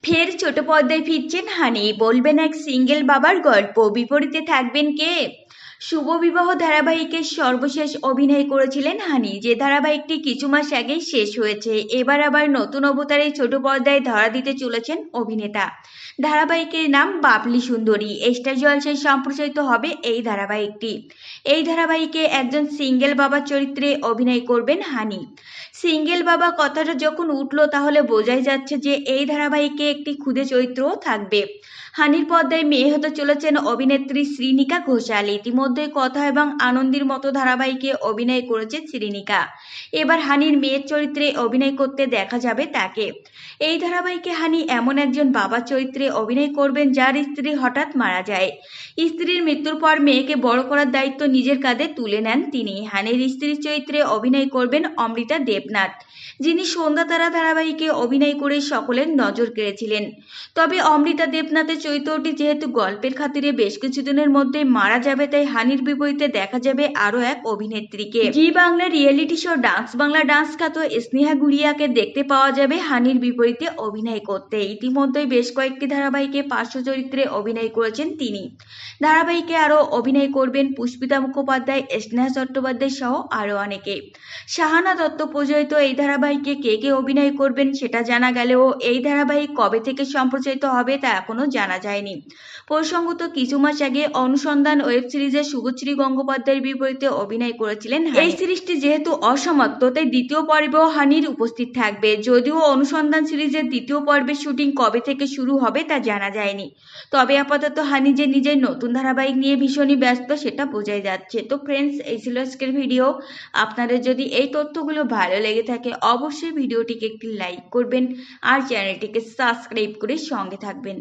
ফের ছোট পর্দায় ফিরছেন হানি, বলবেন এক সিঙ্গেল বাবার গল্প, বিপরীতে থাকবেন কে? শুভ বিবাহ ধারাবাহিকের সর্বশেষ অভিনয় করেছিলেন হানি, যে ধারাবাহিকটি কিছু মাস আগেই শেষ হয়েছে। এবার আবার নতুন অবতারে ছোট পর্দায় ধরা দিতে চলেছেন অভিনেতা। ধারাবাহিকের নাম বাবলি সুন্দরী। স্টার জলসায় সম্প্রচারিত হবে এই ধারাবাহিকটি। এই ধারাবাহিকে একজন সিঙ্গেল বাবার চরিত্রে অভিনয় করবেন হানি। সিঙ্গেল বাবা কথাটা যখন উঠলো, তাহলে বোঝাই যাচ্ছে যে এই ধারাবাহিকে একটি খুদে চরিত্রও থাকবে। হানির পর্দায় মেয়ে হতে চলেছেন অভিনেত্রী শ্রীনিকা ঘোষাল। ইতিমধ্যে কথা এবং আনন্দের মতো ধারাবাহিকে অভিনয় করেছে শ্রীনিকা। এবার হানির মেয়ের চরিত্রে অভিনয় করতে দেখা যাবে তাকে। এই ধারাবাহিকে হানি এমন একজন বাবার চরিত্রে অভিনয় করবেন যার স্ত্রী হঠাৎ মারা যায়। স্ত্রীর মৃত্যুর পর মেয়েকে বড় করার দায়িত্ব নিজের কাঁধে তুলে নেন তিনি। হানির স্ত্রীর চরিত্রে অভিনয় করবেন অমৃতা দেবনাথ, যিনি সন্ধ্যা তারা ধারাবাহিকে অভিনয় করে সকলের নজর কেড়েছিলেন। তবে অমৃতা দেবনাথের চরিত্রটি যেহেতু গল্পের খাতিরে বেশ কিছুদিনের মধ্যে মারা যাবে, তাই হানির বিপরীতে দেখা যাবে আরও এক অভিনেত্রীকে। Zee Bangla reality show dance Bangla dance খ্যাত স্নেহা গুড়িয়াকে দেখতে পাওয়া যাবে হানির বিপরীতে অভিনয় করতে। ইতিমধ্যেই বেশ কয়েকটি ধারাবাহিকে পার্শ্ব চরিত্রে অভিনয় করেছেন তিনি। ধারাবাহিকে আরও অভিনয় করবেন পুষ্পিতা মুখোপাধ্যায়, স্নেহা চট্টোপাধ্যায় সহ আরও অনেকে। সাহানা দত্ত প্রযোজিত এই ধারাবাহিকে কে কে অভিনয় করবেন সেটা জানা গেলেও এই ধারাবাহিক কবে থেকে সম্প্রচারিত হবে তা এখনো জানা যায়নি। প্রসঙ্গত, কিছু মাস আগে অনুসন্ধান ওয়েব সিরিজে শুভশ্রী গঙ্গোপাধ্যায়ের বিপরীতে অভিনয় করেছিলেন হানি। এই সিরিজটি যেহেতু অসমাপ্ত, তাই দ্বিতীয় পর্বেও হানির উপস্থিত থাকবে। যদিও অনুসন্ধান সিরিজের দ্বিতীয় পর্বের শুটিং কবে থেকে শুরু হবে তা জানা যায়নি। তবে আপাতত হানি যে নিজের নতুন ধারাবাহিক নিয়ে ভীষণই ব্যস্ত সেটা বোঝাই যাচ্ছে। তো ফ্রেন্ডস, এই ছিল আজকের ভিডিও। আপনাদের যদি এই তথ্যগুলো ভালো লেগে থাকে, অবশ্যই ভিডিওটিকে একটি লাইক করবেন আর চ্যানেলটিকে সাবস্ক্রাইব করে সঙ্গে থাকবেন।